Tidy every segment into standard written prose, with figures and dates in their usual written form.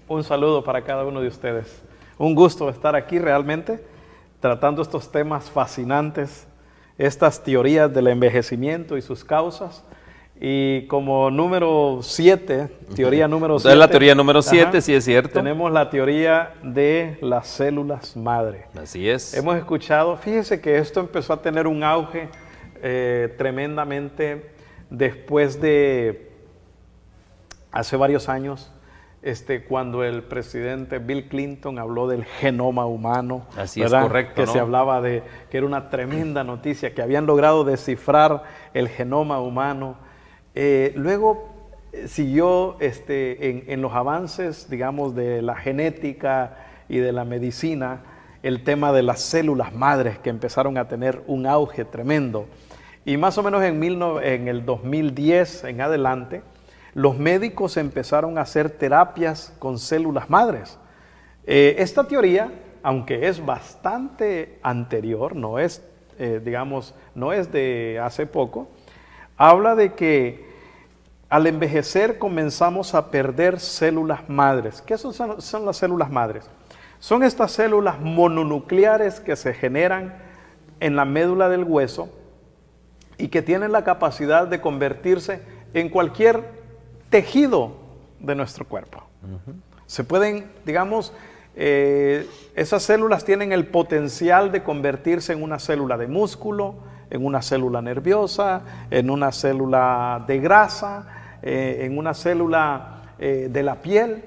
Un saludo para cada uno de ustedes. Un gusto estar aquí realmente tratando estos temas fascinantes, estas teorías del envejecimiento y sus causas. Y como número 7, teoría número 7. Entonces la teoría número 7, sí es cierto. Tenemos la teoría de las células madre. Así es. Hemos escuchado, fíjese que esto empezó a tener un auge tremendamente después de hace varios años, cuando el presidente Bill Clinton habló del genoma humano. Así ¿verdad? es correcto, que ¿no? se hablaba de que era una tremenda noticia, que habían logrado descifrar el genoma humano. Luego siguió en los avances, digamos, de la genética y de la medicina, el tema de las células madres que empezaron a tener un auge tremendo. Y más o menos en el 2010 en adelante, los médicos empezaron a hacer terapias con células madres. Esta teoría, aunque es bastante anterior, no es de hace poco, habla de que al envejecer comenzamos a perder células madres. ¿Qué son las células madres? Son estas células mononucleares que se generan en la médula del hueso y que tienen la capacidad de convertirse en cualquier tejido de nuestro cuerpo. Se pueden, digamos, esas células tienen el potencial de convertirse en una célula de músculo, en una célula nerviosa, en una célula de grasa, en una célula de la piel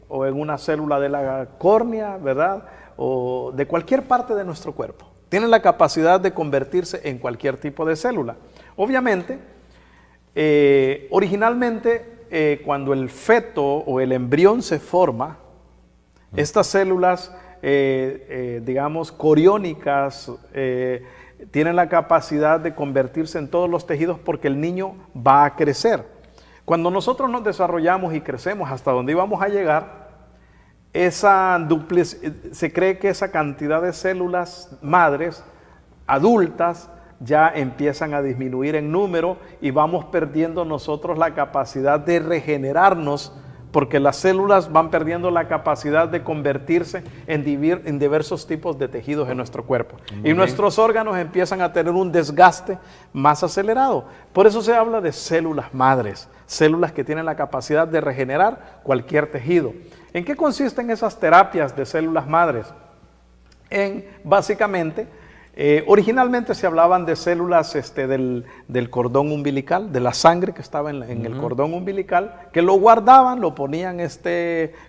o en una célula de la córnea, ¿verdad? O de cualquier parte de nuestro cuerpo. Tienen la capacidad de convertirse en cualquier tipo de célula. Obviamente, originalmente, cuando el feto o el embrión se forma, estas células, digamos, coriónicas, tienen la capacidad de convertirse en todos los tejidos porque el niño va a crecer. Cuando nosotros nos desarrollamos y crecemos hasta donde íbamos a llegar, se cree que esa cantidad de células madres adultas ya empiezan a disminuir en número y vamos perdiendo nosotros la capacidad de regenerarnos porque las células van perdiendo la capacidad de convertirse en diversos tipos de tejidos en nuestro cuerpo. Y nuestros órganos empiezan a tener un desgaste más acelerado. Por eso se habla de células madres, células que tienen la capacidad de regenerar cualquier tejido. ¿En qué consisten esas terapias de células madres? Básicamente, originalmente se hablaban de células del cordón umbilical, de la sangre que estaba en el cordón umbilical, que lo guardaban, lo ponían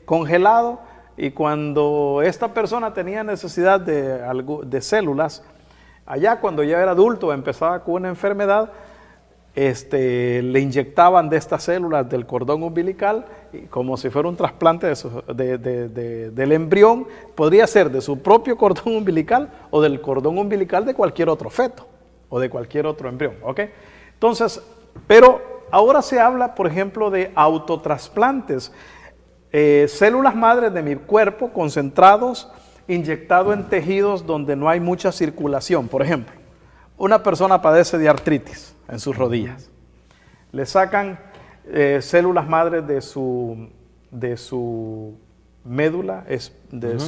congelado, y cuando esta persona tenía necesidad de células, allá cuando ya era adulto, empezaba con una enfermedad, le inyectaban de estas células del cordón umbilical, y como si fuera un trasplante del embrión, podría ser de su propio cordón umbilical o del cordón umbilical de cualquier otro feto o de cualquier otro embrión, ¿ok? Entonces, pero ahora se habla, por ejemplo, de autotrasplantes, células madres de mi cuerpo concentrados, inyectados en tejidos donde no hay mucha circulación. Por ejemplo, una persona padece de artritis en sus rodillas. Le sacan células madres de su médula, del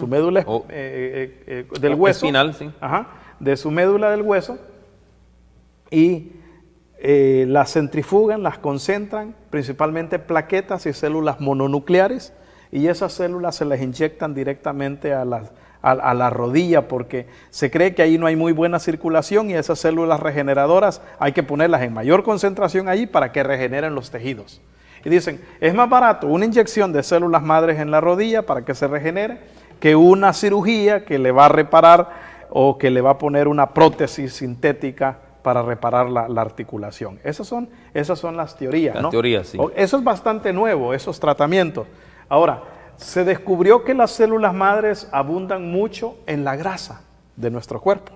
hueso. Espinal, sí. Ajá, de su médula del hueso, y las centrifugan, las concentran, principalmente plaquetas y células mononucleares, y esas células se las inyectan directamente a la rodilla porque se cree que ahí no hay muy buena circulación y esas células regeneradoras hay que ponerlas en mayor concentración allí para que regeneren los tejidos. Y dicen, es más barato una inyección de células madres en la rodilla para que se regenere que una cirugía que le va a reparar o que le va a poner una prótesis sintética para reparar la articulación. Esas son las teorías, ¿no? Las teorías, sí. Eso es bastante nuevo, esos tratamientos. Ahora, se descubrió que las células madres abundan mucho en la grasa de nuestro cuerpo.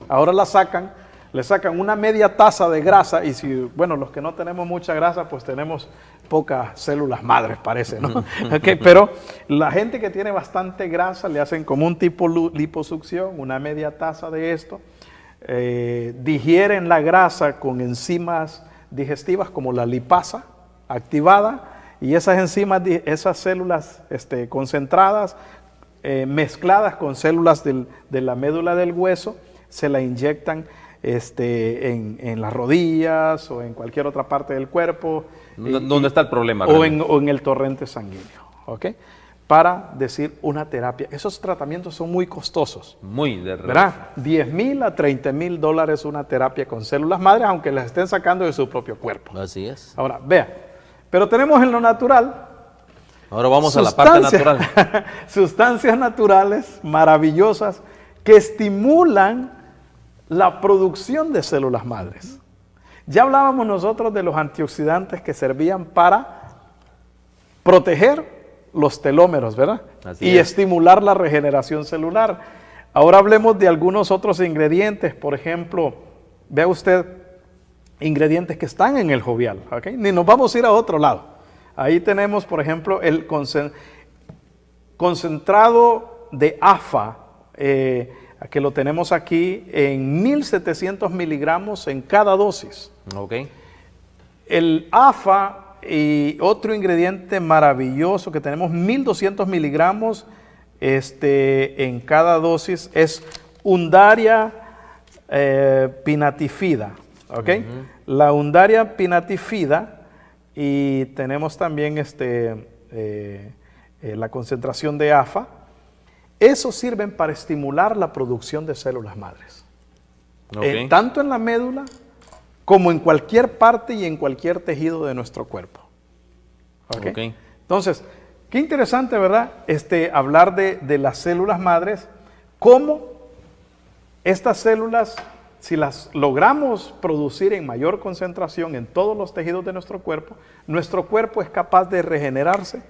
Ahora le sacan una media taza de grasa y los que no tenemos mucha grasa, pues tenemos pocas células madres, parece, ¿no? Okay, pero la gente que tiene bastante grasa le hacen como un tipo liposucción, una media taza de esto, digieren la grasa con enzimas digestivas como la lipasa activada y esas enzimas, esas células concentradas, mezcladas con células de la médula del hueso, se la inyectan en las rodillas o en cualquier otra parte del cuerpo. ¿Dónde está el problema? O en el torrente sanguíneo, ¿ok? Para decir una terapia. Esos tratamientos son muy costosos. Muy ¿verdad? $10,000 a $30,000 una terapia con células madres, aunque las estén sacando de su propio cuerpo. Así es. Ahora, vea, pero tenemos en lo natural. Ahora vamos a la parte natural. Sustancias naturales maravillosas que estimulan la producción de células madres. Ya hablábamos nosotros de los antioxidantes que servían para proteger los telómeros, ¿verdad? Y estimular la regeneración celular. Ahora hablemos de algunos otros ingredientes. Por ejemplo, vea usted, ingredientes que están en el jovial, ¿ok? Ni nos vamos a ir a otro lado. Ahí tenemos, por ejemplo, el concentrado de AFA, que lo tenemos aquí en 1,700 miligramos en cada dosis. Ok. El AFA y otro ingrediente maravilloso que tenemos 1,200 miligramos en cada dosis es Undaria pinnatifida. ¿Ok? La Undaria pinnatifida, y tenemos también la concentración de AFA. Esos sirven para estimular la producción de células madres. Okay. Tanto en la médula como en cualquier parte y en cualquier tejido de nuestro cuerpo. ¿Okay? Okay. Entonces, qué interesante, ¿verdad? Hablar de las células madres, cómo estas células, si las logramos producir en mayor concentración en todos los tejidos de nuestro cuerpo es capaz de regenerarse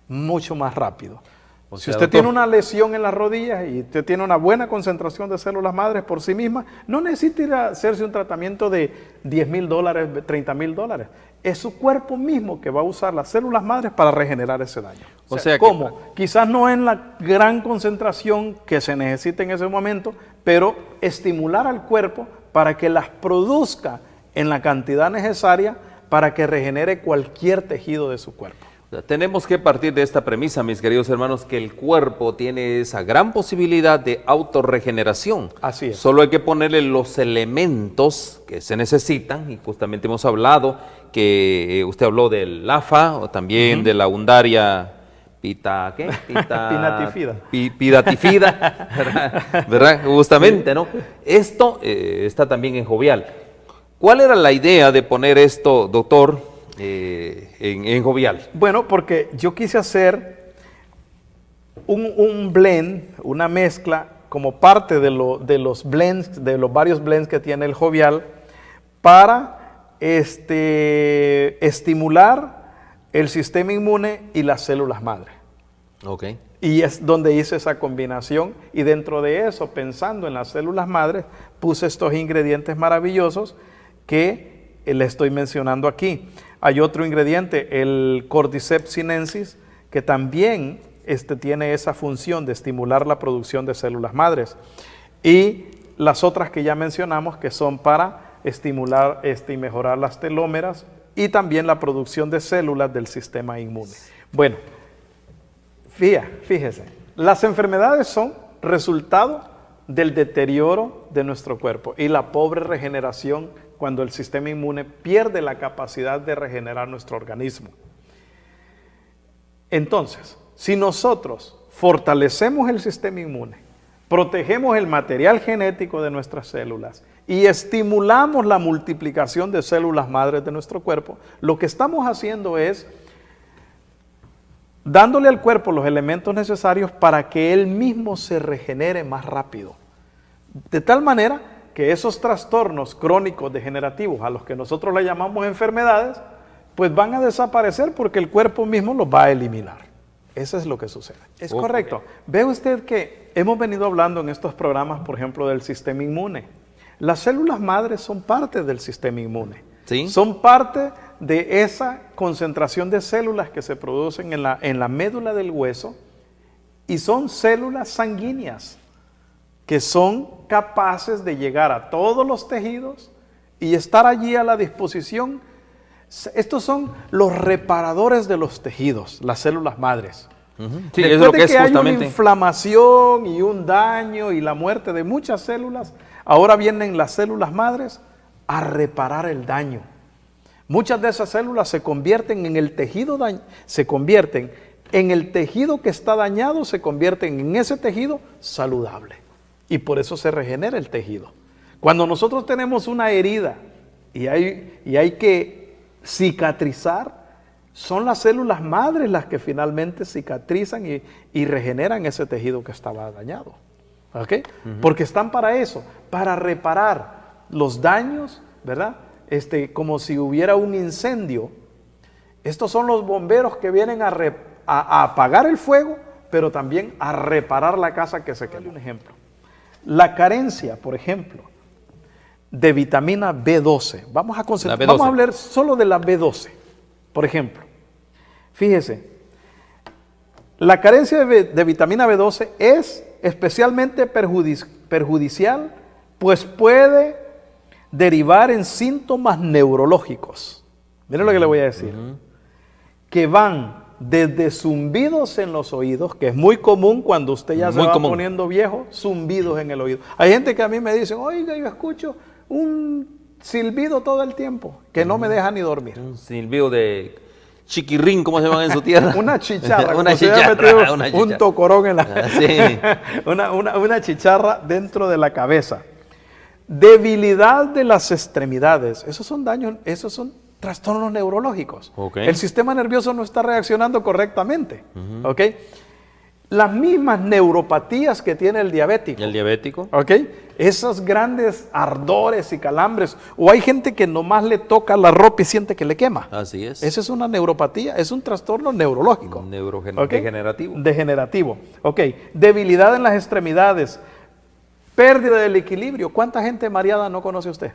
mucho más rápido. O sea, si usted doctor, tiene una lesión en las rodillas y usted tiene una buena concentración de células madres por sí misma, no necesita ir a hacerse un tratamiento de $10,000, $30,000. Es su cuerpo mismo que va a usar las células madres para regenerar ese daño. O sea, ¿cómo? Quizás no en la gran concentración que se necesita en ese momento, pero estimular al cuerpo para que las produzca en la cantidad necesaria para que regenere cualquier tejido de su cuerpo. Tenemos que partir de esta premisa, mis queridos hermanos, que el cuerpo tiene esa gran posibilidad de autorregeneración. Así es. Solo hay que ponerle los elementos que se necesitan, y justamente hemos hablado que usted habló del AFA o también de la Undaria pinnatifida. ¿verdad? Justamente, ¿no? Esto está también en jovial. ¿Cuál era la idea de poner esto, doctor, en jovial? Bueno, porque yo quise hacer un blend, una mezcla, como parte de los blends, de los varios blends que tiene el jovial, para estimular el sistema inmune y las células madre. Okay. Y es donde hice esa combinación, y dentro de eso, pensando en las células madres, puse estos ingredientes maravillosos que le estoy mencionando aquí. Hay otro ingrediente, el Cordyceps sinensis, que también tiene esa función de estimular la producción de células madres. Y las otras que ya mencionamos, que son para estimular y mejorar las telómeras y también la producción de células del sistema inmune. Bueno, fíjese, las enfermedades son resultado del deterioro de nuestro cuerpo y la pobre regeneración cuando el sistema inmune pierde la capacidad de regenerar nuestro organismo. Entonces, si nosotros fortalecemos el sistema inmune, protegemos el material genético de nuestras células y estimulamos la multiplicación de células madres de nuestro cuerpo, lo que estamos haciendo es dándole al cuerpo los elementos necesarios para que él mismo se regenere más rápido. De tal manera que esos trastornos crónicos degenerativos, a los que nosotros le llamamos enfermedades, pues van a desaparecer porque el cuerpo mismo los va a eliminar. Eso es lo que sucede. Es correcto. Ve usted que hemos venido hablando en estos programas, por ejemplo, del sistema inmune. Las células madres son parte del sistema inmune. ¿Sí? Son parte de esa concentración de células que se producen en la médula del hueso, y son células sanguíneas que son capaces de llegar a todos los tejidos y estar allí a la disposición Estos son los reparadores de los tejidos, las células madres. Sí, Después es lo de que es hay una justamente. inflamación y un daño y la muerte de muchas células, ahora vienen las células madres a reparar el daño. Muchas de esas células se convierten en el tejido el tejido que está dañado, se convierten en ese tejido saludable. Y por eso se regenera el tejido. Cuando nosotros tenemos una herida y hay que cicatrizar, son las células madres las que finalmente cicatrizan y regeneran ese tejido que estaba dañado. ¿Ok? Porque están para eso, para reparar los daños, ¿verdad? Como si hubiera un incendio. Estos son los bomberos que vienen a apagar el fuego, pero también a reparar la casa que se quemó. Un ejemplo. La carencia, por ejemplo, de vitamina B12. Vamos a hablar solo de la B12, por ejemplo. Fíjese, la carencia de vitamina B12 es especialmente perjudicial, pues puede derivar en síntomas neurológicos. Miren lo que le voy a decir. Que van desde zumbidos en los oídos, que es muy común cuando usted ya se va poniendo viejo, zumbidos en el oído. Hay gente que a mí me dice, oiga, yo escucho un silbido todo el tiempo, que no me deja ni dormir. Un silbido de chiquirrín, ¿cómo se llama en su tierra? Una chicharra, una chicharra, chicharra. Un tocorón en la... Sí. una chicharra dentro de la cabeza. Debilidad de las extremidades. Esos son daños, esos son trastornos neurológicos. Okay. El sistema nervioso no está reaccionando correctamente. ¿Ok? Las mismas neuropatías que tiene el diabético. ¿El diabético? ¿Ok? Esos grandes ardores y calambres. O hay gente que nomás le toca la ropa y siente que le quema. Así es. Esa es una neuropatía, es un trastorno neurológico. Degenerativo. Degenerativo. Ok. Debilidad en las extremidades. Pérdida del equilibrio. ¿Cuánta gente mareada no conoce usted?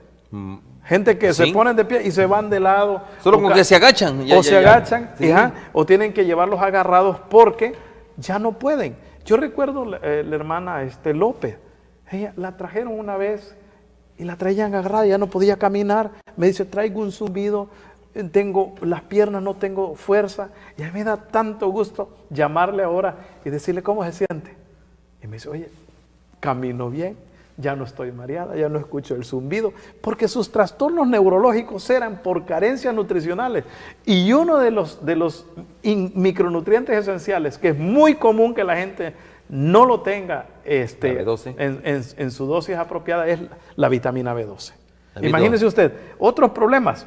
Gente que se ponen de pie y se van de lado. Solo con que se agachan. Agachan, sí. o tienen que llevarlos agarrados porque ya no pueden. Yo recuerdo la hermana López. Ella la trajeron una vez y la traían agarrada, ya no podía caminar. Me dice, traigo un zumbido, tengo las piernas, no tengo fuerza. Y a mí me da tanto gusto llamarle ahora y decirle cómo se siente. Y me dice, oye, camino bien, ya no estoy mareada, ya no escucho el zumbido, porque sus trastornos neurológicos eran por carencias nutricionales. Y uno de los micronutrientes esenciales, que es muy común que la gente no lo tenga en su dosis apropiada, es la vitamina B12. Imagínese usted, otros problemas,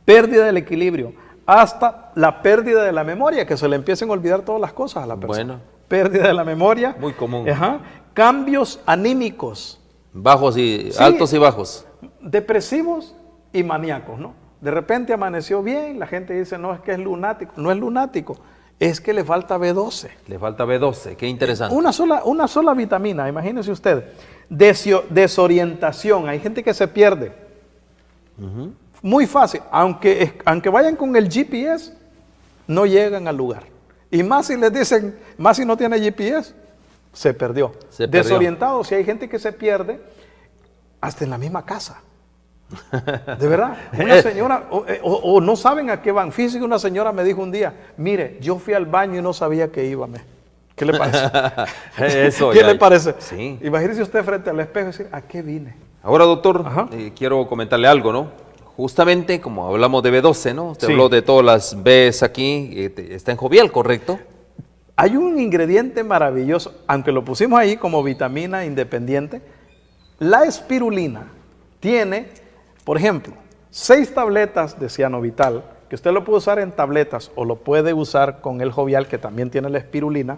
pérdida del equilibrio, hasta la pérdida de la memoria, que se le empiecen a olvidar todas las cosas a la persona. Bueno. Pérdida de la memoria. Muy común. Cambios anímicos. Bajos y altos y bajos. Depresivos y maníacos, ¿no? De repente amaneció bien, la gente dice, no, es que es lunático. No es lunático, es que le falta B12. Le falta B12, qué interesante. Una sola vitamina, imagínese usted. Desorientación, hay gente que se pierde. Muy fácil, aunque vayan con el GPS, no llegan al lugar. Y más si les dicen, más si no tiene GPS, se perdió. Desorientado, si hay gente que se pierde, hasta en la misma casa. De verdad, una señora, o no saben a qué van. Fíjense que una señora me dijo un día, mire, yo fui al baño y no sabía que iba. ¿Qué le parece? ¿Qué le parece? Sí. Imagínese usted frente al espejo y decir, ¿a qué vine? Ahora, doctor, quiero comentarle algo, ¿no? Justamente, como hablamos de B12, ¿no? Usted habló de todas las Bs aquí, está en Jovial, ¿correcto? Hay un ingrediente maravilloso, aunque lo pusimos ahí como vitamina independiente. La espirulina tiene, por ejemplo, 6 tabletas de cianovital, que usted lo puede usar en tabletas o lo puede usar con el Jovial, que también tiene la espirulina.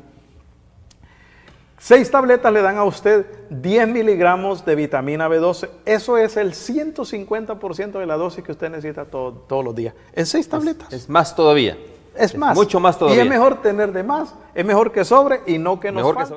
6 tabletas le dan a usted 10 miligramos de vitamina B12. Eso es el 150% de la dosis que usted necesita todos los días. En 6 tabletas. Es más todavía. Es más. Mucho más todavía. Y es mejor tener de más. Es mejor que sobre y no que nos falte.